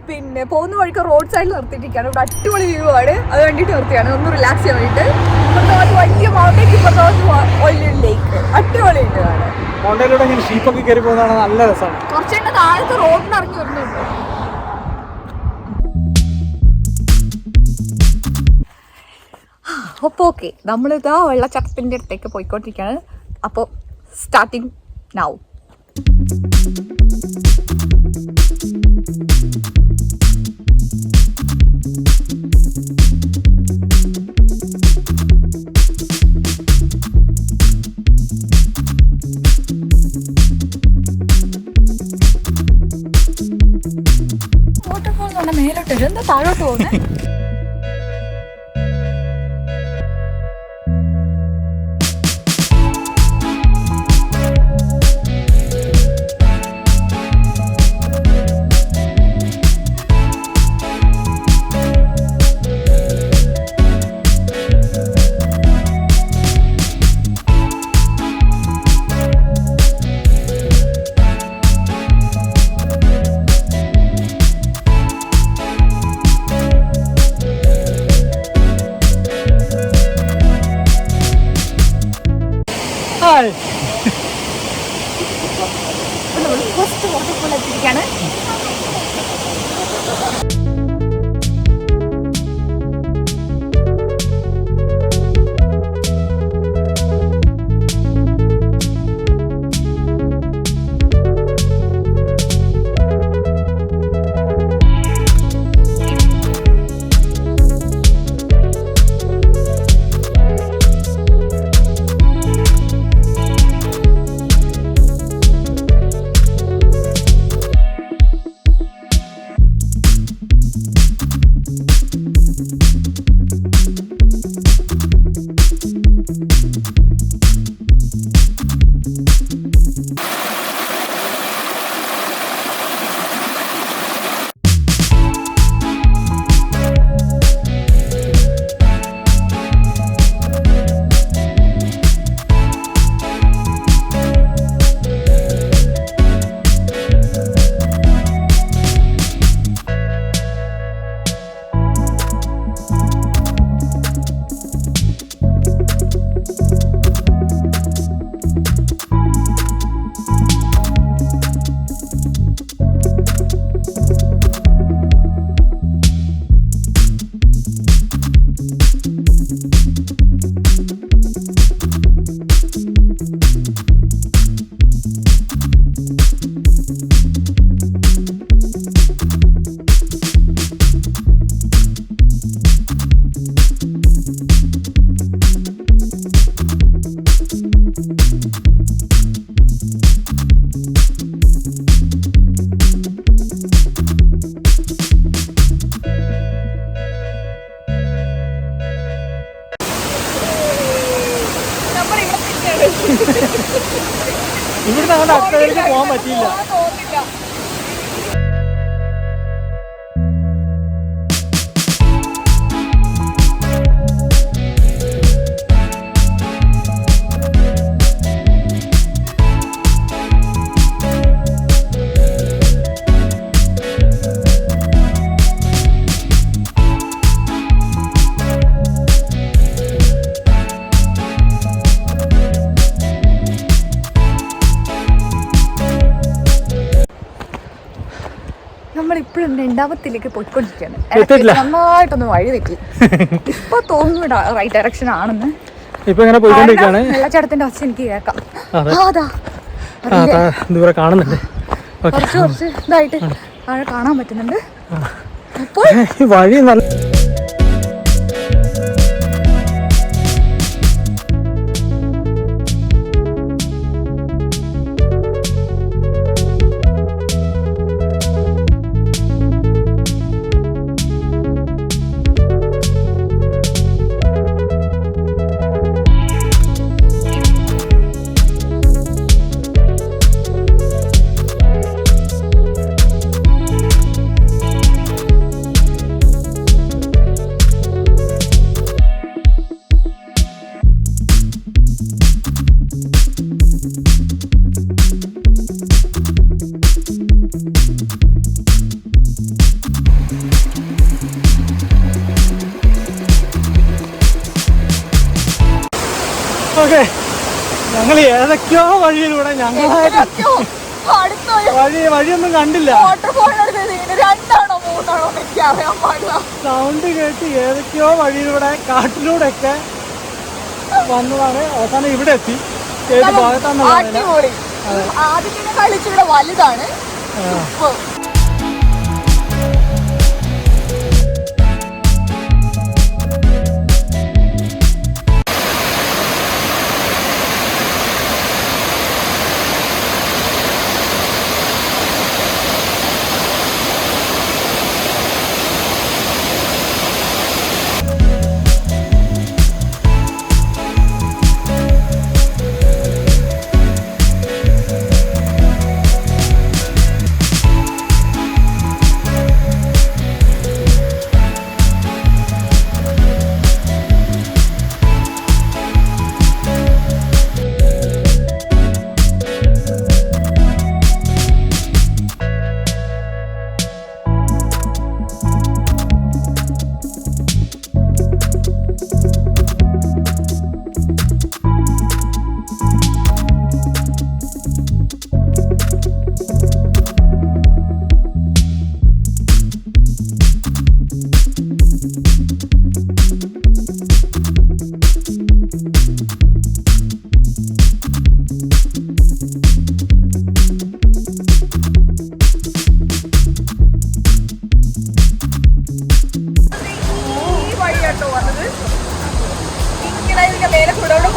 പിന്നെ പോകുന്ന വഴിക്ക് റോഡ് സൈഡിൽ നിർത്തിയിട്ടിരിക്കുകയാണ്. ഇവിടെ അടിപൊളി വ്യൂ ആണ്, അത് വേണ്ടിയിട്ട് നിർത്തിയാണ് ഒന്ന് റിലാക്സ് ചെയ്യാൻ വേണ്ടിയിട്ട്. ഇപ്പുറത്ത് വലിയ മൗണ്ടൻ, ഇപ്പുറത്ത് വലിയ ലേക്ക്, അടിപൊളിയുണ്ട് കാണാൻ. മൗണ്ടനിലൂടെ ഇങ്ങനെ ഷീപ്പൊക്കെ കയറി പോകുന്നതാണ് നല്ല രസമാണ്. കുറച്ച് കഴിഞ്ഞാൽ താഴത്തെ റോഡിന് ഇറങ്ങി വരുന്നുണ്ട്. അപ്പോൾ ഓക്കെ, നമ്മളിതാ വെള്ളച്ചാട്ടത്തിൻ്റെ അടുത്തേക്ക് പോയിക്കൊണ്ടിരിക്കുകയാണ്. അപ്പോൾ സ്റ്റാർട്ടിങ് നൗ. വാട്ടർഫോൾ എന്ന് പറഞ്ഞാൽ മേലോട്ട് വരും, എന്താ താഴോട്ട് പോകുന്നത്? ഫസ്റ്റ് വാട്ടർഫോൾ എത്തിയിരിക്കുകയാണ്. ഇവിടുന്ന് അങ്ങോട്ട് അടുത്തതിലേക്ക് പോകാൻ പറ്റിയില്ല. നമ്മളിപ്പോഴും രണ്ടാമത്തിലേക്ക് പോയിക്കൊണ്ടിരിക്കുകയാണ്. നന്നായിട്ടൊന്ന് വഴി തെറ്റി. ഇപ്പൊ തോന്നുന്നു റൈറ്റ് ഡയറക്ഷൻ ആണെന്ന്. വെള്ളച്ചാട്ടത്തിന്റെ ഒച്ച എനിക്ക് കേൾക്കാം. കാണുന്നുണ്ട്, കുറച്ച് ഇതായിട്ട് താഴെ കാണാൻ പറ്റുന്നുണ്ട്. അപ്പോൾ വഴി നല്ല ഞങ്ങൾ ഏതൊക്കെയോ വഴിയിലൂടെ ഏതൊക്കെയോ വഴിയൊന്നും കണ്ടില്ല. രണ്ടാണോ മൂന്നാണോ എനിക്ക് അറിയാൻ പാടില്ല. സൗണ്ട് കേട്ട് ഏതൊക്കെയോ വഴിയിലൂടെ കാട്ടിലൂടെ ഒക്കെ വന്നതാണ്. അവസാനം ഇവിടെ എത്തി. ഏത് ഭാഗത്താണെന്നുള്ള അടിപൊളി. ആദ്യത്തെ കളിച്ചിവിടെ വലുതാണ്.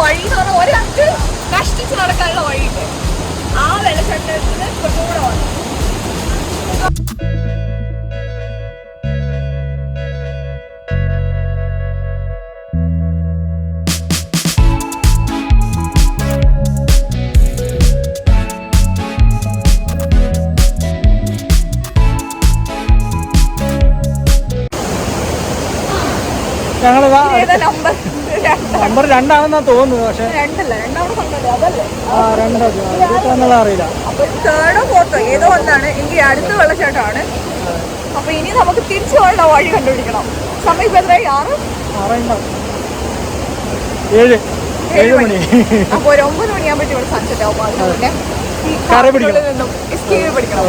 വഴി എന്ന് പറഞ്ഞാൽ ഒരാൾക്ക് കഷ്ടിച്ച് നടക്കാനുള്ള വഴിയുണ്ട്. ആ വെള്ളച്ചാട്ടത്തിന് കുറച്ചുകൂടെ വന്നു. നമ്പർ 2 ആണെന്നാ തോന്നുന്നു. പക്ഷെ അറിയില്ല. അപ്പൊ 3rd or 4th ഏതോ ഒന്നാണ്. എങ്കിൽ അടുത്ത വെള്ളച്ചാട്ടമാണ്. അപ്പൊ ഇനി നമുക്ക് തിരിച്ചു പോകാനുള്ള വഴി കണ്ടുപിടിക്കണം. സമയം ഇപ്പൊ എത്രയായി? 7 മണി. അപ്പൊ ഒരു 9 മണിയാകുമ്പോഴത്തേക്കും ഇവിടെ സൺസെറ്റ് ആവും. അതുകൊണ്ട് ഈ കാറുകളിൽ നിന്നും എസ്കേപ്പ് പഠിക്കണം.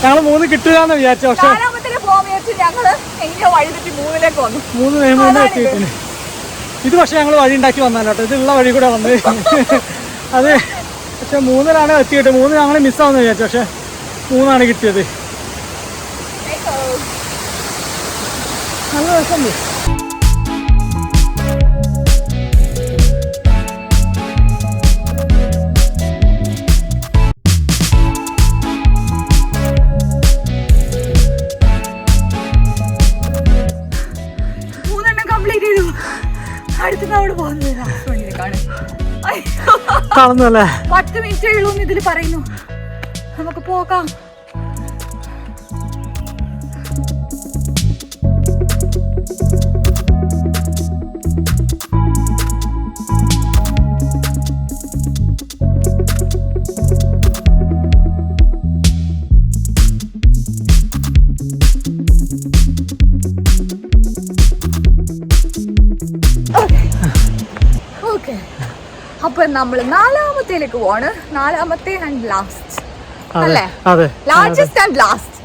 ഞങ്ങള് 3 കിട്ടുകയെന്ന് വിചാരിച്ചു. പക്ഷെ 4ാമത്തേല് പോകാൻ വിചാരിച്ചു. ഞങ്ങള് എങ്ങനെയോ വഴി തെറ്റി 3ലേക്ക് വന്നു. 3 എത്തിയിട്ടില്ല. ഇത് പക്ഷെ ഞങ്ങൾ വഴി ഉണ്ടാക്കി വന്നാലോ. ഇതുള്ള വഴി കൂടെ വന്നത് അത്. പക്ഷെ 3ലാണ് എത്തിയിട്ട് 3 ഞങ്ങൾ മിസ്സാവുന്ന വിചാരിച്ചു. പക്ഷെ 3ആണ് കിട്ടിയത്. നല്ല രസമുണ്ട്. കാണുന്നല്ലേ 10 മിനിറ്റേ ഉള്ളൂ ഇതിൽ പറയുന്നു. നമുക്ക് പോകാം. ഓക്കെ, അപ്പൊ നമ്മൾ നാലാമത്തേലേക്ക് പോവാണ്. നാലാമത്തെ ആൻഡ് ലാസ്റ്റ് അല്ലേ? അതെ, ലാർജസ്റ്റ് ആൻഡ് ലാസ്റ്റ്.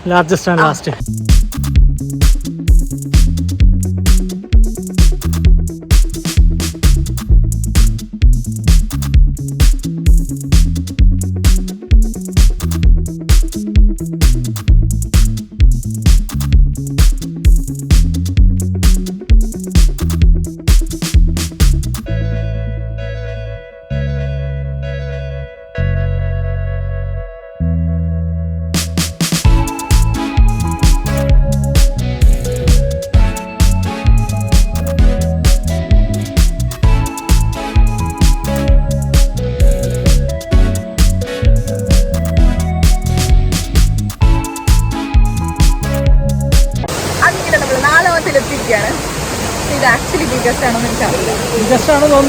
ഇത് ആക്ച്വലി ബിഗസ്റ്റ് ആണെന്ന് എനിക്കറിയില്ല.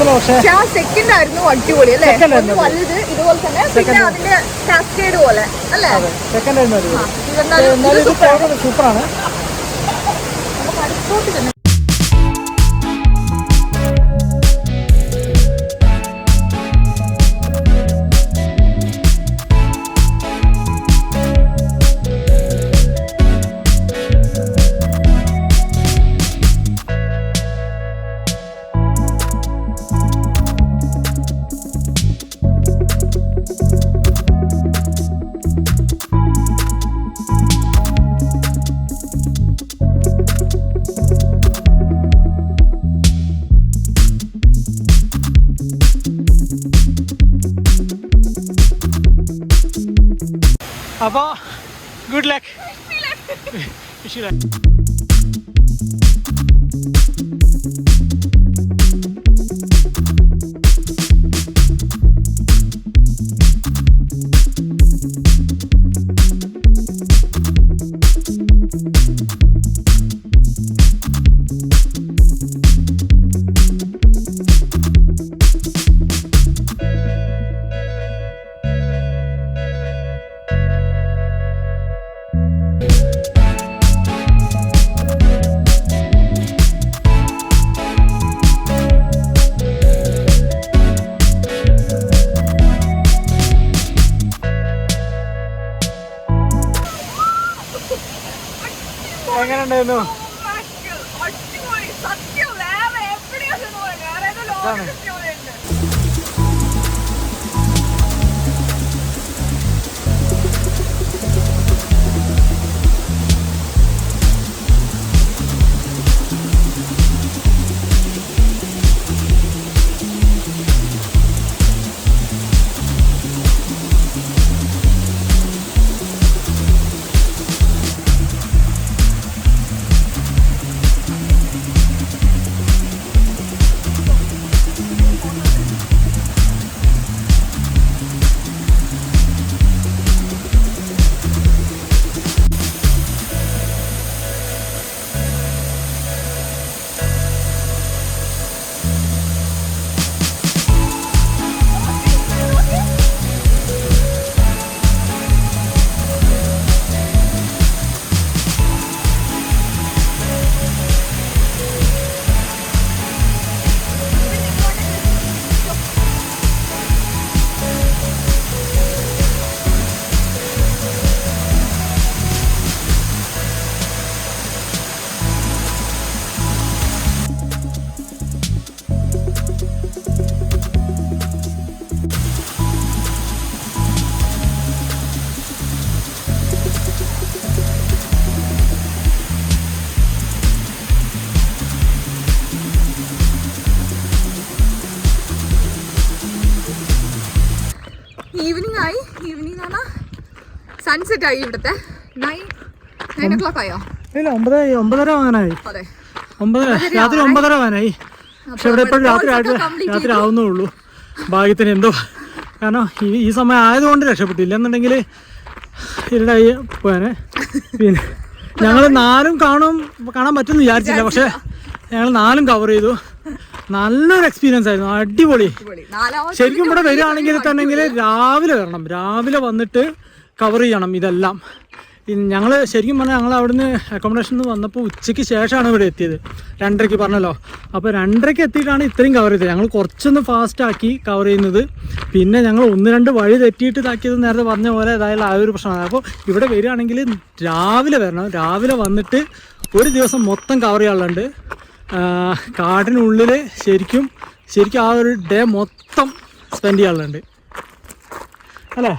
പക്ഷെ ആ സെക്കൻഡ് ആയിരുന്നു അടിപൊളി അല്ലേ? വലുത് ഇതുപോലെ തന്നെ, പിന്നെ അതിന്റെ കാസ്കേഡ് പോലെ അല്ലേ? സൂപ്പറാണ്. അപ്പോൾ ഗുഡ് ലക്ക്. എങ്ങനെ ഉണ്ടായിരുന്നു? ഈവനിങ് ആണ്, സൺസെറ്റ് ആയി. ഇവിടുത്തെ 9 o'clock ആയോ? ഇല്ല, 9:30 ആവാനായി. അതെ, രാത്രി 9:30 ആവാനായി. പക്ഷെ ഇവിടെ ഇപ്പോഴും രാത്രി ആവുന്നേ ഉള്ളൂ. ഭാഗ്യത്തിന് എന്തോ, കാരണം ഈ സമയം ആയതുകൊണ്ട് രക്ഷപ്പെട്ടില്ല, എന്നുണ്ടെങ്കിൽ ഇരുടായി പോയാനെ. പിന്നെ ഞങ്ങൾ 4 കാണാൻ പറ്റുമെന്ന് വിചാരിച്ചില്ല, പക്ഷെ ഞങ്ങൾ 4 കവർ ചെയ്തു. നല്ലൊരു എക്സ്പീരിയൻസ് ആയിരുന്നു, അടിപൊളി. ശരിക്കും ഇവിടെ വരികയാണെങ്കിൽ തന്നെ രാവിലെ വരണം, രാവിലെ വന്നിട്ട് കവർ ചെയ്യണം ഇതെല്ലാം. ഞങ്ങൾ ശരിക്കും പറഞ്ഞാൽ ഞങ്ങൾ അവിടുന്ന് അക്കോമഡേഷനിൽ നിന്ന് വന്നപ്പോൾ ഉച്ചയ്ക്ക് ശേഷമാണ് ഇവിടെ എത്തിയത്. 2:30 പറഞ്ഞല്ലോ. അപ്പോൾ 2:30 എത്തിയിട്ടാണ് ഇത്രയും കവർ ചെയ്തത്. ഞങ്ങൾ കുറച്ചൊന്ന് ഫാസ്റ്റാക്കി കവർ ചെയ്യുന്നത്. പിന്നെ ഞങ്ങൾ 1-2 വഴി തെറ്റിയിട്ട് ഇതാക്കിയത് നേരത്തെ പറഞ്ഞ പോലെ അതായത് ആ ഒരു പ്രശ്നമാണ്. അപ്പോൾ ഇവിടെ വരികയാണെങ്കിൽ രാവിലെ വരണം. രാവിലെ വന്നിട്ട് ഒരു ദിവസം മൊത്തം കവർ ചെയ്യാനുണ്ട്. കാടിനുള്ളിൽ ശരിക്കും ആ ഒരു ഡേ മൊത്തം സ്പെൻഡ് ചെയ്യാനുണ്ട് അല്ലേ?